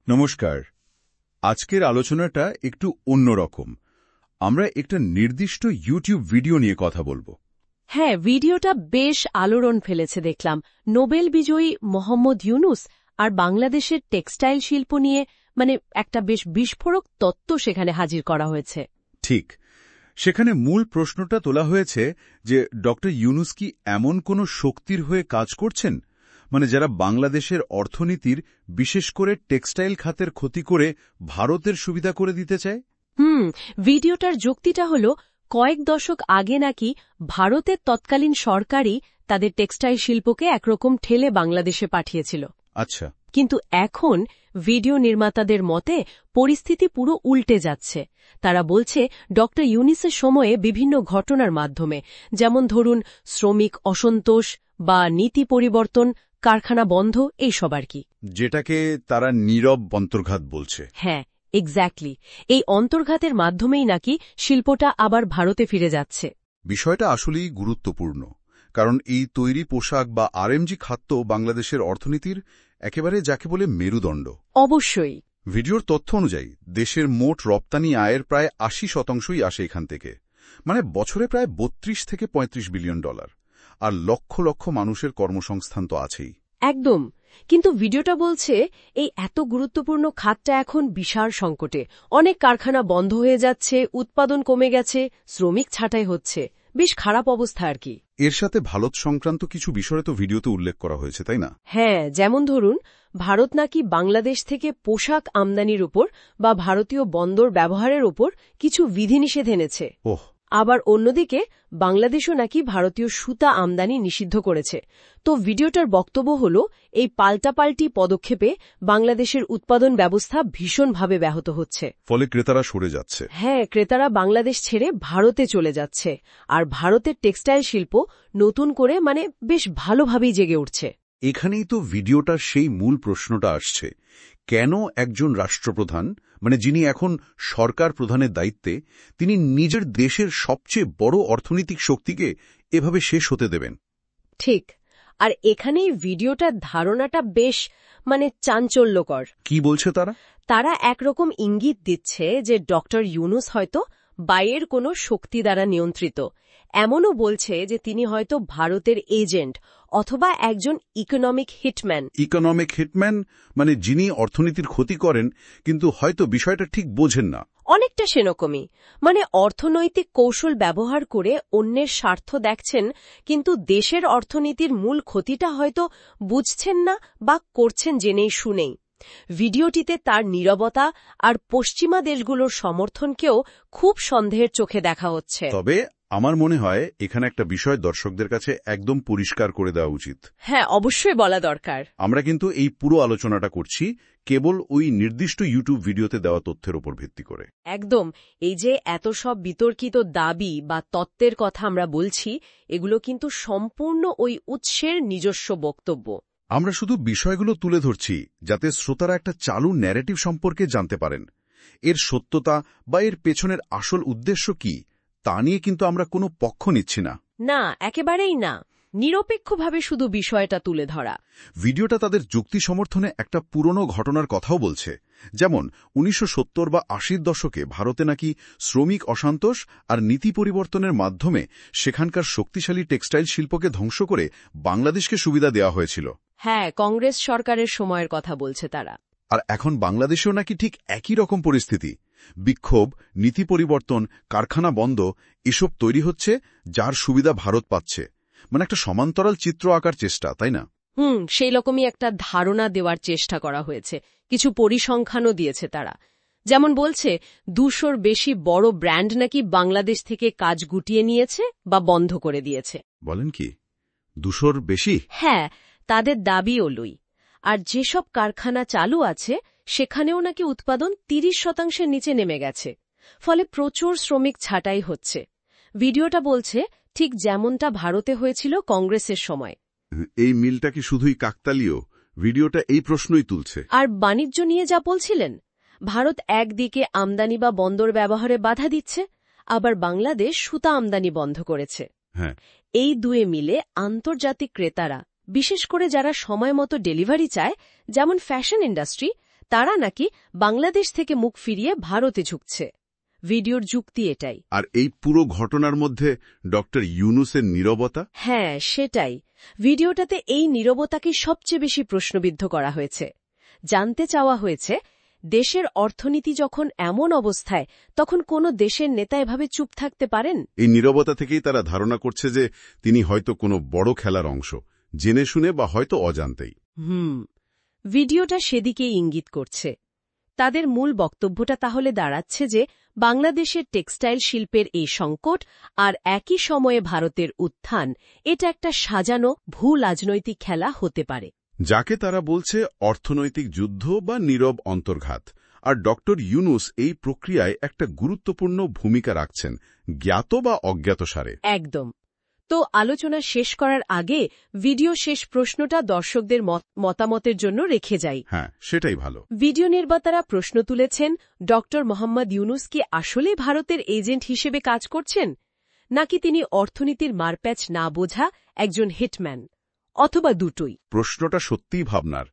নমস্কার। আজকের আলোচনাটা একটু অন্যরকম। আমরা একটা নির্দিষ্ট ইউটিউব ভিডিও নিয়ে কথা বলবো। হ্যাঁ, ভিডিওটা বেশ আলোড়ন ফেলেছে দেখলাম। নোবেল বিজয়ী মোহাম্মদ ইউনুস আর বাংলাদেশের টেক্সটাইল শিল্প নিয়ে একটা বেশ বিস্ফোরক তত্ত্ব সেখানে হাজির করা হয়েছে। ঠিক, সেখানে মূল প্রশ্নটা তোলা হয়েছে যে ডক্টর ইউনুস কি এমন কোনো শক্তির হয়ে কাজ করছেন, যারা বাংলাদেশের অর্থনীতির, বিশেষ করে টেক্সটাইল খাতের ক্ষতি করে ভারতের সুবিধা করে দিতে চায়? ভিডিওটার যুক্তিটা হল কয়েক দশক আগে নাকি ভারতের তৎকালীন সরকারই তাদের টেক্সটাইল শিল্পকে একরকম ঠেলে বাংলাদেশে পাঠিয়েছিল। আচ্ছা। কিন্তু এখন ভিডিও নির্মাতাদের মতে পরিস্থিতি পুরো উল্টে যাচ্ছে। তারা বলছে ডক্টর ইউনুসের সময়ে বিভিন্ন ঘটনার মাধ্যমে, যেমন ধরুন শ্রমিক অসন্তোষ বা নীতি পরিবর্তন, কারখানা বন্ধ, এইসব আর কি, যেটাকে তারা নীরব অন্তর্ঘাত বলছে। হ্যাঁ, এক্স্যাক্টলি। এই অন্তর্ঘাতের মাধ্যমেই নাকি শিল্পটা আবার ভারতে ফিরে যাচ্ছে। বিষয়টা আসলেই গুরুত্বপূর্ণ, কারণ এই তৈরি পোশাক বা আরএমজি খাত বাংলাদেশের অর্থনীতির একেবারে যাকে বলে মেরুদণ্ড। অবশ্যই। ভিডিওর তথ্য অনুযায়ী দেশের মোট রপ্তানি আয়ের প্রায় ৮০% আসে এখান থেকে, বছরে প্রায় ৩২ থেকে ৩৫ বিলিয়ন ডলার। আর লক্ষ লক্ষ মানুষের কর্মসংস্থান তো আছেই। একদম। কিন্তু ভিডিওটা বলছে এই এত গুরুত্বপূর্ণ খাতটা এখন বিশাল সংকটে। অনেক কারখানা বন্ধ হয়ে যাচ্ছে, উৎপাদন কমে গেছে, শ্রমিক ছাঁটাই হচ্ছে। বেশ খারাপ অবস্থা আর কি। এর সাথে ভারত সংক্রান্ত কিছু বিষয় তো ভিডিওতে উল্লেখ করা হয়েছে, তাই না? হ্যাঁ, যেমন ধরুন ভারত নাকি বাংলাদেশ থেকে পোশাক আমদানির উপর বা ভারতীয় বন্দর ব্যবহারের উপর কিছু বিধিনিষেধ এনেছে। আবার অন্যদিকে বাংলাদেশও নাকি ভারতীয় সুতা আমদানি নিষিদ্ধ করেছে। তো ভিডিওটার বক্তব্য হল এই পাল্টাপাল্টি পদক্ষেপে বাংলাদেশের উৎপাদন ব্যবস্থা ভীষণভাবে ব্যাহত হচ্ছে। ফলে ক্রেতারা সরে যাচ্ছে। হ্যাঁ, ক্রেতারা বাংলাদেশ ছেড়ে ভারতে চলে যাচ্ছে। আর ভারতের টেক্সটাইল শিল্প নতুন করে বেশ ভালোভাবেই জেগে উঠছে। এখানেই তো ভিডিওটার সেই মূল প্রশ্নটা আসছে, কেন একজন রাষ্ট্রপ্রধান, যিনি এখন সরকার প্রধানের দায়িত্বে, তিনি নিজের দেশের সবচেয়ে বড় অর্থনৈতিক শক্তিকে এভাবে শেষ হতে দেবেন? ঠিক। আর এখানেই ভিডিওটার ধারণাটা বেশ চাঞ্চল্যকর। কি বলছে তারা? তারা একরকম ইঙ্গিত দিচ্ছে যে ডক্টর ইউনুস হয়তো বাইরের কোনো শক্তি দ্বারা নিয়ন্ত্রিত। এমনও বলছে যে তিনি হয়তো ভারতের এজেন্ট অথবা একজন ইকোনমিক হিটম্যান। ইকোনমিক হিটম্যান যিনি অর্থনীতির ক্ষতি করেন কিন্তু হয়তো বিষয়টা ঠিক বোঝেন না। অনেকটা সেরকমই। অর্থনৈতিক কৌশল ব্যবহার করে অন্যের স্বার্থ দেখছেন, কিন্তু দেশের অর্থনীতির মূল ক্ষতিটা হয়তো বুঝছেন না বা করছেন জেনেই শুনেই। ভিডিওটিতে তার নীরবতা আর পশ্চিমা দেশগুলোর সমর্থনকেও খুব সন্দেহের চোখে দেখা হচ্ছে। তবে আমার মনে হয় এখানে একটা বিষয় দর্শকদের কাছে একদম পরিষ্কার করে দেওয়া উচিত। হ্যাঁ, অবশ্যই বলা দরকার। আমরা কিন্তু এই পুরো আলোচনাটা করছি কেবল ওই নির্দিষ্ট ইউটিউব ভিডিওতে দেওয়া তথ্যের উপর ভিত্তি করে। একদম। এই যে এত সব বিতর্কিত দাবি বা তত্ত্বের কথা আমরা বলছি, এগুলো কিন্তু সম্পূর্ণ ওই উৎসের নিজস্ব বক্তব্য। আমরা শুধু বিষয়গুলো তুলে ধরছি যাতে শ্রোতারা একটা চালু ন্যারেটিভ সম্পর্কে জানতে পারেন। এর সত্যতা বা এর পেছনের আসল উদ্দেশ্য কি তা নিয়ে কিন্তু আমরা কোনো পক্ষ নিচ্ছি না। না, একেবারেই না। নিরপেক্ষভাবে শুধু বিষয়টা তুলে ধরা। ভিডিওটা তাদের যুক্তি সমর্থনে একটা পুরনো ঘটনার কথাও বলছে, যেমন ১৯৭০ বা ৮০ দশকে ভারতে নাকি শ্রমিক অসন্তোষ আর নীতি পরিবর্তনের মাধ্যমে সেখানকার শক্তিশালী টেক্সটাইল শিল্পকে ধ্বংস করে বাংলাদেশকে সুবিধা দেওয়া হয়েছিল। হ্যাঁ, কংগ্রেস সরকারের সময়ের কথা বলছে তারা। আর এখন বাংলাদেশেও নাকি ঠিক একই রকম পরিস্থিতি। বিক্ষোভ, নীতি পরিবর্তন, কারখানা বন্ধ, এসব তৈরি হচ্ছে যার সুবিধা ভারত পাচ্ছে। একটা সমান্তরাল চিত্র আঁকার চেষ্টা, তাই না? সেই রকমই একটা ধারণা দেওয়ার চেষ্টা করা হয়েছে। কিছু পরিসংখ্যানও দিয়েছে তারা। যেমন বলছে ২০০-র বেশি বড় ব্র্যান্ড নাকি বাংলাদেশ থেকে কাজ গুটিয়ে নিয়েছে বা বন্ধ করে দিয়েছে। বলেন কি, ২০০-র বেশি? হ্যাঁ, তাদের দাবি ওলুই। আর যেসব কারখানা চালু আছে সেখানেও নাকি উৎপাদন ৩০% নিচে নেমে গেছে। ফলে প্রচুর শ্রমিক ছাঁটাই হচ্ছে। ভিডিওটা বলছে ঠিক যেমনটা ভারতে হয়েছিল কংগ্রেসের সময়। এই মিলটা কি শুধুই কাকতালীয়? ভিডিওটা এই প্রশ্নই তুলছে। আর বাণিজ্য নিয়ে যা বলছিলেন, ভারত একদিকে আমদানি বা বন্দর ব্যবহারে বাধা দিচ্ছে, আবার বাংলাদেশ সুতা আমদানি বন্ধ করেছে। হ্যাঁ, এই দুয়ে মিলে আন্তর্জাতিক ক্রেতারা, বিশেষ করে যারা সময় মতো ডেলিভারি চায়, যেমন ফ্যাশন ইন্ডাস্ট্রি, তারা নাকি বাংলাদেশ থেকে মুখ ফিরিয়ে ভারতে ঝুঁকছে। ভিডিওর যুক্তি এটাই। আর এই পুরো ঘটনার মধ্যে ডক্টর ইউনূসের নীরবতা? হ্যাঁ, সেটাই। ভিডিওটাতে এই নীরবতাকে সবচেয়ে বেশি প্রশ্নবিদ্ধ করা হয়েছে। জানতে চাওয়া হয়েছে, দেশের অর্থনীতি যখন এমন অবস্থায়, তখন কোনো দেশের নেতা এভাবে চুপ থাকতে পারেন? এই নীরবতা থেকেই তারা ধারণা করছে যে তিনি হয়তো কোনো বড় খেলার অংশ, জেনে শুনে বা হয়তো অজান্তেই। ভিডিওটা সেদিকেই ইঙ্গিত করছে। তাদের মূল বক্তব্যটা তাহলে দাঁড়াচ্ছে যে বাংলাদেশের টেক্সটাইল শিল্পের এই সংকট আর একই সময়ে ভারতের উত্থান, এটা একটা সাজানো ভূ-রাজনৈতিক খেলা হতে পারে, যাকে তারা বলছে অর্থনৈতিক যুদ্ধ বা নীরব অন্তর্ঘাত। আর ডক্টর ইউনূস এই প্রক্রিয়ায় একটা গুরুত্বপূর্ণ ভূমিকা রাখছেন, জ্ঞাত বা অজ্ঞাতসারে। একদম। তো আলোচনা শেষ করার আগে ভিডিও শেষ প্রশ্নটা দর্শকদের মতামতের জন্য রেখে যাই। হ্যাঁ, সেটাই ভালো। ভিডিও নির্মাতারা প্রশ্ন তুলেছেন, ডক্টর মোহাম্মদ ইউনূস কি আসলে ভারতের এজেন্ট হিসেবে কাজ করছেন, নাকি তিনি অর্থনীতির মারপ্যাচ না বোঝা একজন হিটম্যান, অথবা দুটোই? প্রশ্নটা সত্যিই ভাবনার।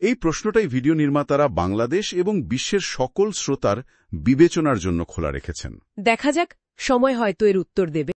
এই প্রশ্নটাই ভিডিও নির্মাতারা বাংলাদেশ এবং বিশ্বের সকল শ্রোতার বিবেচনার জন্য খোলা রেখেছেন। দেখা যাক, সময় হয়তো এর উত্তর দেবে।